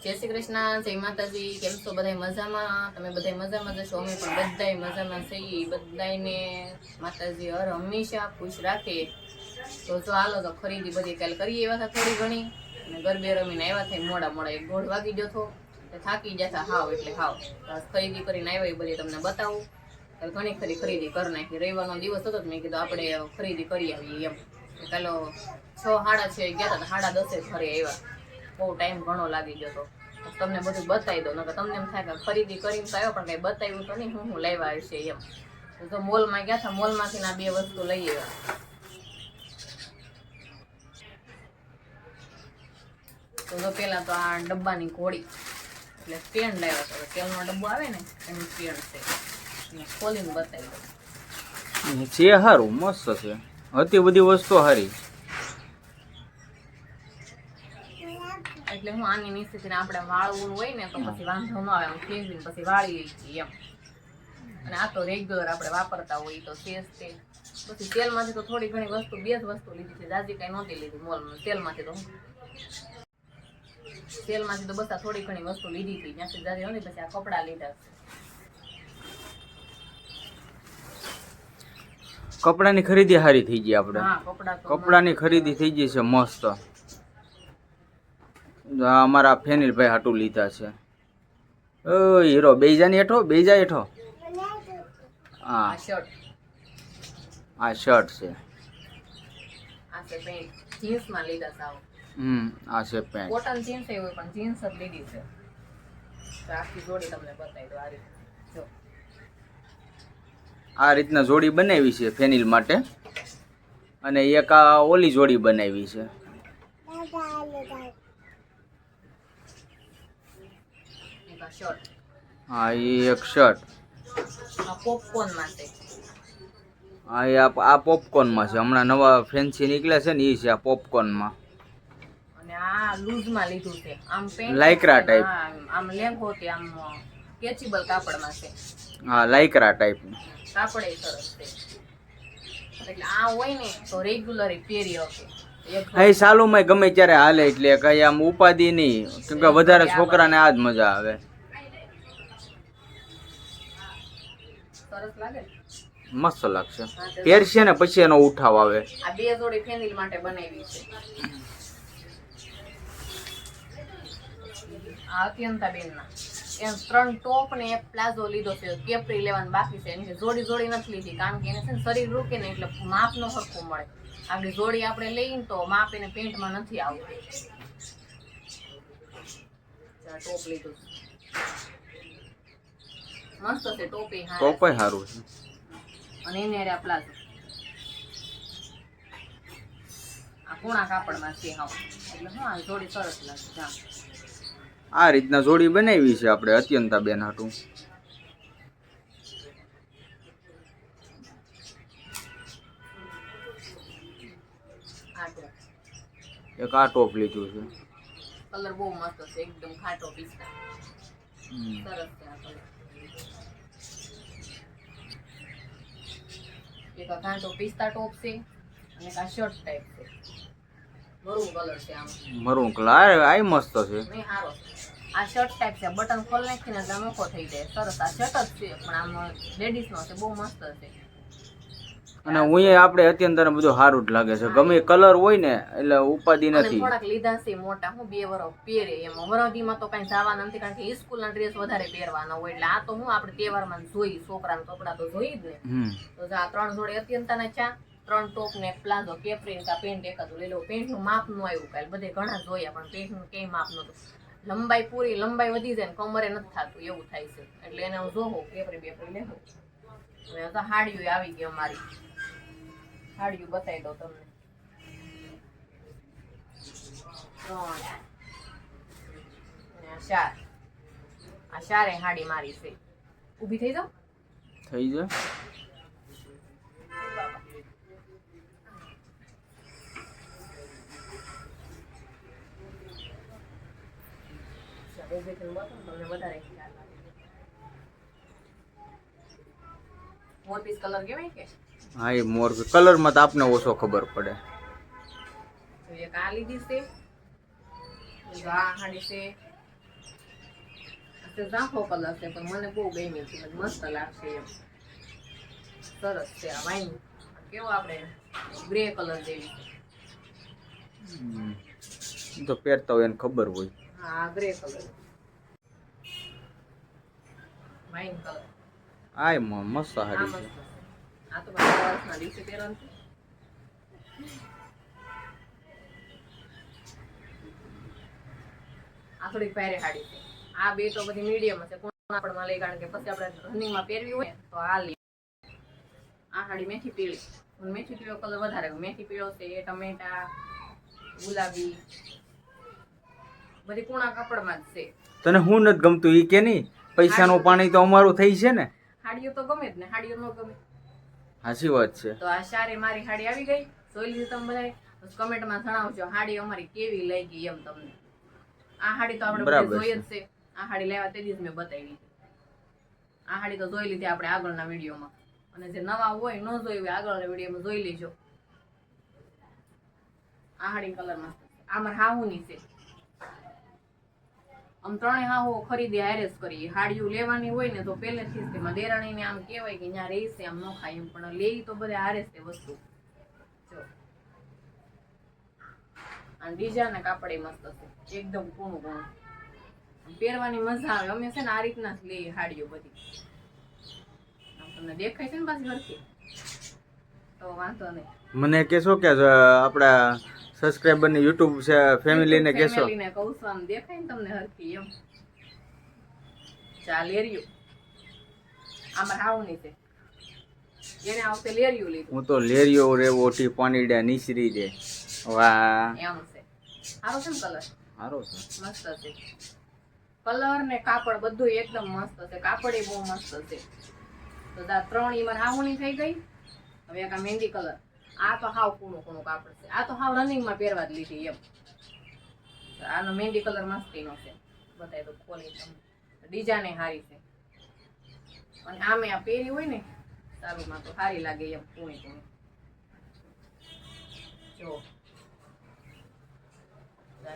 જય શ્રી કૃષ્ણ, જય માતાજી. કેમ છો બધા? મજામાં? તમે બધા મજામાં જશો? અમે પણ બધાય મજામાં છીએ. બધાને માતાજી હર હંમેશા ખુશ રાખે. તો જો હાલો તો ખરીદી બધી કાલ કરી એવા હતા થોડી ઘણી, અને ગરબે રમીને આવ્યા થાય મોડા 1 વાગી ગયો હતો. થાકી જતા હાવ એટલે હાવ. ખરીદી કરીને આવ્યા એ બધી તમને બતાવું. ઘણી ખરી ખરીદી કરી નાખી. રવિવારનો દિવસ હતો, મેં કીધું આપણે ખરીદી કરી આવીએ એમ. કાલો 6:30 ગયા હતા, 10:30 ઘરે આવ્યા. બહુ ટાઈમ ઘણો લાગી ગયો હતો. તમને બધું બતાવી દો, નકર તમને એમ થાય કે ખરીદી કરીને તો આવ્યો પણ કઈ બતાવ્યું તો નહીં હું લાવ્યા હશે એમ. તો મોલમાં ગયા હતા, મોલમાંથી ના 2 વસ્તુ લઈ આવ્યા. તો પેલા તો આ ડબ્બાની ઘોડી એટલે પેન લાવ્યા હતા. તેલનો ડબ્બો આવે ને એનું પેન છે, ખોલીને બતાવી દો. છે સારું, મસ્ત છે. હતી બધી વસ્તુ સારી. એટલે હું આની નીચેથી આપણે વાળવું હોય ને તો પછી વાંધો ન આવે, ફેંકીને પછી વાળી છીએ એમ. અને આ તો રેગ્યુલર આપણે વાપરતા હોય તો સેજ તે. પછી તેલમાંથી તો થોડી ઘણી વસ્તુ, 2 જ વસ્તુ લીધી છે, જાજી કઈ નહોતી લીધી મોલમાં. તેલમાંથી તો બસ આ થોડી ઘણી વસ્તુ લીધી હતી, ત્યાંથી જાજી નથી. પછી આ કપડાં લીધા છે. કપડાની ખરીદી સારી થઈ ગઈ આપણે. હા, કપડાની ખરીદી થઈ ગઈ છે મસ્ત. અમારા ફેનિલભાઈ હાટું લીધા છે. ઓ હીરો બેજાની હેઠો, બેજા હેઠો. હા, આ શર્ટ છે. આ છે પેન્ટ, જીન્સમાં લીધા સાવ. આ છે પેન્ટ. કોટન જીન્સ હોય પણ જીન્સ જ લીધી છે. તો આખી જોડી તમને બતાવી દો. આ રીતે જો આ રીતના જોડી બનાવી છે ફેનિલ માટે, અને એક આ ઓલી જોડી બનાવી છે. હા, એ એક શર્ટ. પોપકોર્ન માટે. હા, આ પોપકોર્નમાં છે. હમણાં નવા ફેન્સી નીકળ્યા છે ને, એ છે આ પોપકોર્નમાં. અને આ લૂઝમાં લીધું છે, આમ પેન્ટ લાઇક્રા ટાઈપ. આમ લેંઘો કે આમ કેચેબલ કાપડમાં છે. હા, લાઇક્રા ટાઈપ. કાપડ એ સરસ છે. એટલે આ હોય ને તો રેગ્યુલર પહેરી શકે. હા, સાલુમાં ગમે ત્યારે હાલે, એટલે કઈ આમ ઉપાધિ નહીં, કેમ કે વધારે છોકરાને આ જ મજા આવે. સરસ લાગે, મસ્ત લાગશે. પહેરશે ને પછી એનો ઉઠાવ આવે. આ 2 જોડી ફેનિલ માટે બનાવી છે. આ અત્યંતાબેનના એમ 3 ટોપ ને 1 પ્લાઝો લીધો છે. કેપરી લેવાનું બાકી છે. એની જોડી નથી લીધી, કારણ કે એને છે ને શરીર રૂકે ને એટલે માપ નો સરખું મળે. આગળ જોડી આપણે લઈએ તો માપ એને પેન્ટમાં નથી આવતું. ટોપ લીધું મસ્ત છે. ટોપી સારું છે. અને એને આ પ્લાઝો આ પૂણા કાપડમાં છે. હા, એટલે હા, જોડી સરસ લાગે. આ રીતના જોડી બનાવી છે આપણે અત્યંતાબેન હાટું. એક આ ટોપ લીધું છે. કલર બહુ મસ્ત છે, એકદમ ખાટો પિસ્તા. સરસ છે આ કલર. એક આ ખાટો પિસ્તા ટોપ છે, અને એક આ શર્ટ ટાઈપ છે. મરૂન કલર છે આમ. મરૂન કલર આ મસ્ત છે. નહીં, સારો છે. આ શર્ટ ટાઈપ છે, બટન ખોલ નાખીને એટલે નોખો થઈ જાય. સરસ. આ શર્ટ જ છે પણ આમ લેડીઝ નો છે, બહુ મસ્ત છે. અને હું આપણે અત્યંત બધું સારું જ લાગે છે. ગમે કલર હોય ને એટલે ઉપાધિ નથી. થોડાક લીધા છે મોટા, હું 2 વર્ષ પહેરે એમ. વરદીમાં તો કઈ જવાના નથી, કારણ કે સ્કૂલના ડ્રેસ વધારે પહેરવાના હોય. એટલે આ તો હું આપણે તહેવારમાં જોઈ, છોકરાના કપડા તો જોઈ જ ને. તો આ 3 જોડી અત્યંતાના ચા, 3 ટોપ ને 1 પ્લાઝો, કેપરી કા પેન્ટ એકાદું લઈ લો. પેન્ટનું માપ નું આવ્યું કાલે, બધે ઘણા જોયા પણ પેન્ટનું કઈ માપ નતું. લંબાઈ પૂરી, લંબાઈ વધી જાય ને કમરે નથી થતું એવું થાય છે. એટલે એને હું જોઉં કેપરી બેપરી લેવું. હવે તો હાડીઓ આવી ગઈ અમારી. હાડીઓ બતાવી દઉં તમને. 3 અને 4. આ 4 હાડી મારી છે. ઊભી થઈ જાવ. થઈ જાય. મોરપીસ કલર કેવાય કે? હા, એ મોર કલર માં તો આપને ઓછો ખબર પડે. એક આ લીધી છે, આ હાડી છે, છે ઝાંખો કલર છે પણ મને બહુ ગમ્યું છે મસ્ત લાગશે એમ સરસ છે આ વાઈન કેવો આપણે ગ્રે કલર જેવી તો પહેરતા હોય એને ખબર હોય. હા ગ્રે કલર વાઈન કલર આય મસ્ત આ સાડી મસ્ત છે. છે આ તો મારા વર્ષના દિવસે પહેરવાનું છે આ થોડીક ભારે સાડી છે આ બે તો બધી મીડિયમ છે કોણ આપણમાં લઈ કારણ કે પછી આપણે રનિંગમાં પહેરવી હોય તો આ લે આ સાડી મેથી પીળી મને મેથી પીળો કલર વધારે મેથી પીળો છે ટમેટા ગુલાબી બધી કુણા કાપડમાં જ છે તને હું નથી ગમતું ઈ કે નહીં? પૈસાનું પાણી તો અમારું થઈ છે ને. સાડીઓ તો ગમે જ ને સાડીઓ ન ગમે સાચી વાત છે. તો આ સારી મારી સાડી આવી ગઈ જોઈ લીધી તમે બધા કમેન્ટમાં જણાવજો સાડી અમારી કેવી લાગી એમ તમને આ સાડી તો આપણે બરાબર જોઈ જ છે. છે આ સાડી લેવા તે દિવસ મેં બતાવી આ સાડી તો જોઈ લીધી આપણે આગળના વિડીયોમાં અને જે નવા હોય ન જોઈ હોય આગળના વિડીયોમાં જોઈ લેજો આ સાડી કલર મસ્ત છે આ મારા હાહુની છે આમ ત્રણે હાહુ ખરીદી હારે જ કરી હાડીઓ લેવાની હોય ને તો પહેલેથી જ તેમાં દેરાણીને આમ કહેવાય કે ત્યાં રહેશે આમ ન ખાય એમ પણ લેવી તો બધે હારે જ તે વસ્તુ જો અને ડિઝાઇન કાપડ મસ્ત છે એકદમ કૂણું કૂણું પહેરવાની મજા આવે અમે છે ને આ રીતના જ લઈએ હાડીઓ બધી તમને દેખાય છે ને પાછી હરખી તો વાંધો નહીં મને કહેશો કે આપણા સબસ્ક્રાઇબર ને યુટ્યુબ છે ફેમિલીને કહેશો? ફેમિલીને કહું છું આમ દેખાય ને તમને હરખી એમ ચા લેરિયું આમાં હાવની છે એને આવતે લેરિયું લીધું હું તો લેરિયો રે ઓટી પાણીડા નીસરી દે. વાહ એમ છે સારો છે ને કલર સારો છે. મસ્ત છે કલર ને કાપડ બધું એકદમ મસ્ત છે કાપડ બહુ મસ્ત છે તો આ ત્રણ ઈમર હાવની થઈ ગઈ હવે એક આ મહેંદી કલર આ તો હાવ કૂણું કૂણું કાપડ છે આ તો હાવ રનિંગમાં પહેરવા જ લીધી એમ આનો મહેંદી કલર મસ્તીનો છે બતાવી દો ખોલી તમને ડિઝાઇન સારી છે અને આમે આ પહેરી હોય ને સારુંમાં તો સારી લાગે એમ કૂણી કૂણી જો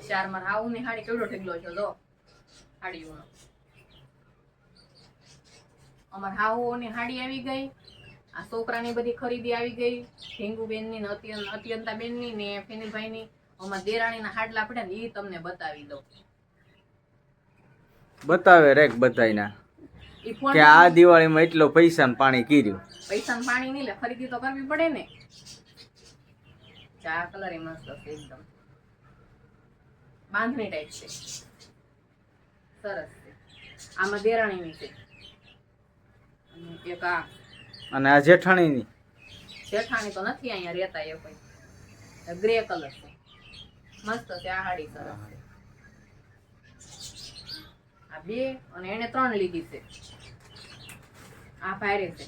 ચારમાં આવું ને હાડી કેવડો ઢગલો છે જો હાડીઓનો અમાર હાહુઓની હાડી આવી ગઈ આ છોકરાની બધી ખરીદી આવી ગઈ ઢીંગુબેનની ને અત્યંતાબેનની ને ફેનીભાઈની અમાર દેરાણીના હાડલા પડ્યા ને એ તમને બતાવી દઉં બતાવે રેક બધાયના ઈ ફોન કે આ દિવાળીમાં એટલો પૈસા ને પાણી કર્યું. પૈસા ને પાણી નહીં લે ખરીદી તો કરવી પડે ને ચા કલર એ મસ્ત છે એકદમ બાંધણી ટાઈપ છે સરસ છે આમાં દેરાણીની છે અને એક આ અને આ જેઠાણીની જેઠાણી તો નથી અહીંયા રહેતા એ કોઈ ગ્રે કલર છે મસ્ત છે આ હાડી સરસ છે આ બે અને એને ત્રણ લીધી છે આ ભારે છે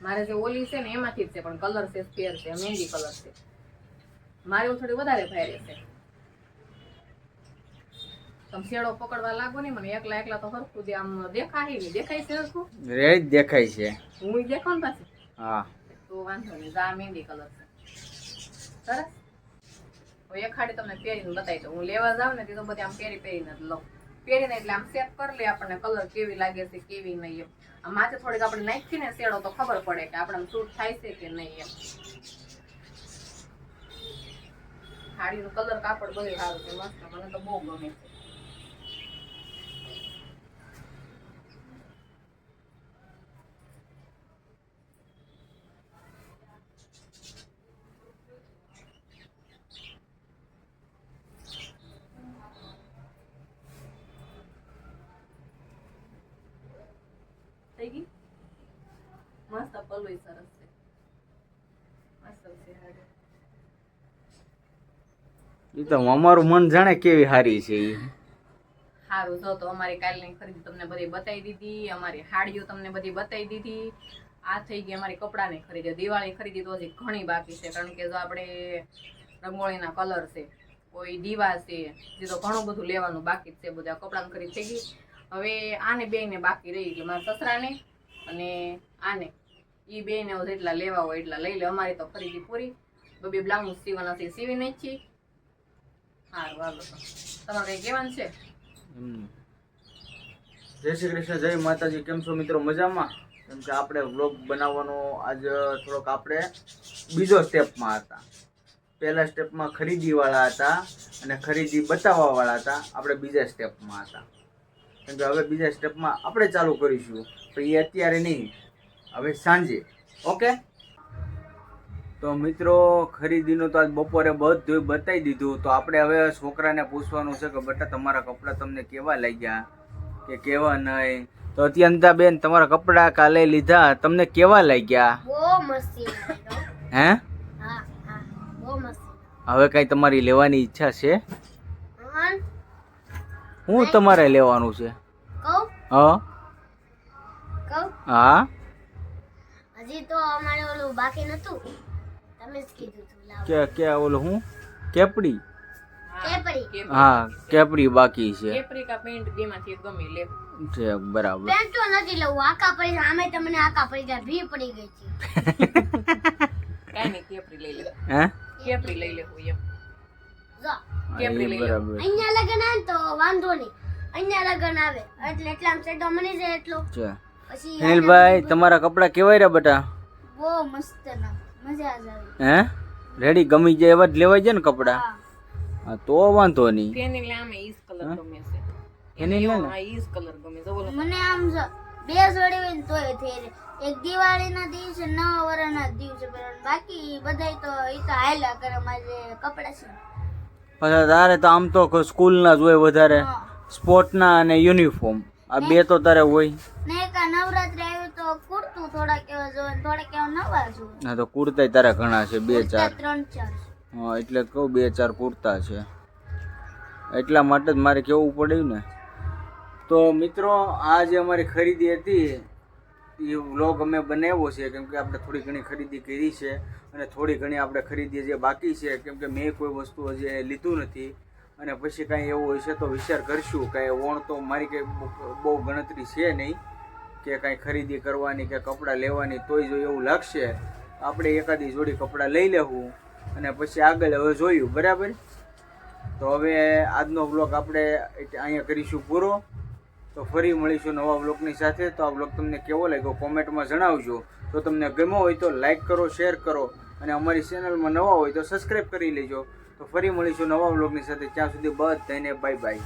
મારે જે ઓલી છે ને એમાંથી જ છે પણ કલર છે ફેર છે મહેંદી કલર છે મારે થોડી વધારે ભારે છે તમે શેડો પકડવા લાગો ને મને એકલા એકલા તો હરખું જે આમ દેખાય નહીં દેખાય છે હરખું રે જ દેખાય છે. હું દેખાવ ને પાછી હા તો વાંધો નહીં આ મહેંદી કલર છે સરસ હવે એક હાડી તમને પહેરીને બતાવી દઉં હું લેવા જાઉં ને તે તો બધી આમ પહેરીને જ લઉં પહેરીને એટલે આમ સેટ કરી લે આપણને કલર કેવી લાગે છે કેવી નહીં એમ આમ માથે થોડીક આપણે નાખી ને શેડો તો ખબર પડે કે આપણે સૂટ થાય છે કે નહીં એમ હાડીનું કલર કાપડ બધું સારું છે મસ્ત મને તો બહુ ગમે છે થઈ ગઈ મસ્ત પલ્લુય સરસ છે મસ્ત છે હાડી એ તો અમારું મન જાણે કેવી હારી છે ઈ. સારું જો તો અમારી કાલની ખરીદી તમને બધી બતાવી દીધી અમારી હાડીઓ તમને બધી બતાવી દીધી આ થઈ ગઈ અમારી કપડાની ખરીદી દિવાળી ખરીદી તો હજી ઘણી બાકી છે કારણ કે જો આપણે રંગોળીના કલર છે કોઈ દીવા છે જે તો ઘણું બધું લેવાનું બાકી જ છે બધા કપડાની ખરીદી થઈ ગઈ હવે આને બેયને બાકી રહી એટલે મારા સસરાને અને આને એ બેયને જેટલા લેવા હોય એટલા લઈ લે અમારી તો ખરીદી પૂરી બે બ્લાઉઝ સીવાના છે સીવી નહીં છીએ હા વાલો તમારે કઈ કહેવાનું છે જય શ્રી કૃષ્ણ, જય માતાજી. કેમ છો મિત્રો? મજામાં? કેમ કે આપણે વ્લોગ બનાવવાનો આજ થોડોક આપણે બીજો સ્ટેપમાં હતા. પહેલા સ્ટેપમાં ખરીદીવાળા હતા અને ખરીદી બતાવવાવાળા હતા. આપણે બીજા સ્ટેપમાં હતા. કેમ કે હવે બીજા સ્ટેપમાં આપણે ચાલુ કરીશું, પણ એ અત્યારે નહીં, હવે સાંજે. ઓકે? તો મિત્રો ખરીદીનું તો આજ બપોરે બધું બતાવી દીધું. તો આપણે હવે છોકરાને પૂછવાનું છે કે બેટા તમારા કપડાં તમને કેવા લાગ્યા કે કેવા નહીં. તો અત્યંતા બેન તમારા કપડાં કાલે લીધા, તમને કેવા લાગ્યા? બહુ મસ્તી હે? હા હા બહુ મસ્તી. હવે કઈ તમારી લેવાની ઈચ્છા છે? અન હું તમારે લેવાનું છે? કહું હા કહું હા. હજી તો અમારે ઓલું બાકી નતું, તમે જ કીધું તું લાવ. કે ઓલું હું કેપડી? કેપરી હા કેપડી બાકી છે. કેપરી કા પેન્ટ બેમાંથી એક ગમે લે. છે બરાબર. પેન્ટ તો નથી લઉં, આકા પડી આમે તમને આકા પડી ગયા, ભી પડી ગઈ છે. કાઈ નહીં, કેપરી લઈ લે. હે? કેપરી લઈ લે હું એમ. જો કેપરી લઈ લે. બરાબર અહીંયા લગન આવે ને તો વાંધો નહીં, અહીંયા લગન આવે એટલે એટલામાં સેટો મની જાય એટલો. છે. પછી અનિલભાઈ તમારા કપડાં કેવાય રહ્યા બેટા? બહુ મસ્ત ના મજા જ આવે. હે? રેડી ગમી જાય એવા જ લેવાય છે ને કપડાં? હા હા તો વાંધો નહીં. પેની લે આમે ઈસ કલર ગમે છે. એની લે ને? હા ઈસ કલર ગમે છે. બોલો મને આમ જો બે જોડી હોય ને તોય થઈ રહે. એક દિવાળીના દિવસે, નવા વર્ષના દિવસે પહેરવાનું, બાકી બધાય તો ઈ તો હાલ્યા કરે મારે કપડા છે. પછી તારે તો આમ તો સ્કૂલના જ હોય વધારે, હા. સ્પોર્ટના અને યુનિફોર્મ, આ બે તો તારે હોય. ને એક આ નવરાત્રી આવ્યું તો કુર્તું થોડાક એવા જોવે, થોડાક એવા નવા જોવે. હા તો કુર્તા તારા ઘણા છે, 2-4. 3-4 હા એટલે કહું 2-4 કુર્તા છે, એટલા માટે જ મારે કેવું પડ્યું ને. તો મિત્રો આ જે અમારી ખરીદી હતી એ વ્લોગ અમે બનાવ્યો છે, કેમ કે આપણે થોડી ઘણી ખરીદી કરી છે અને થોડી ઘણી આપણે ખરીદી જે બાકી છે, કેમ કે મેં કોઈ વસ્તુ હજી લીધું નથી. અને પછી કાંઈ એવું હશે તો વિચાર કરશું. કાંઈ ઓણ તો મારી કંઈ બહુ ગણતરી છે નહીં કે કાંઈ ખરીદી કરવાની કે કપડાં લેવાની. તોય જો એવું લાગશે આપણે એકાદી જોડી કપડાં લઈ લેવું અને પછી આગળ હવે જોયું. બરાબર? તો હવે આજનો બ્લોગ આપણે અહીંયા કરીશું પૂરો. તો ફરી મળીશું નવા બ્લોગની સાથે. તો આ બ્લોગ તમને કેવો લાગ્યો કોમેન્ટમાં જણાવજો. તો તમને ગમ્યો હોય તો લાઈક કરો, શેર કરો અને અમારી ચેનલમાં નવા હોય તો સબસ્ક્રાઈબ કરી લેજો. તો ફરી મળીશું નવા બ્લોગની સાથે. ત્યાં સુધી બધાને બાય બાય.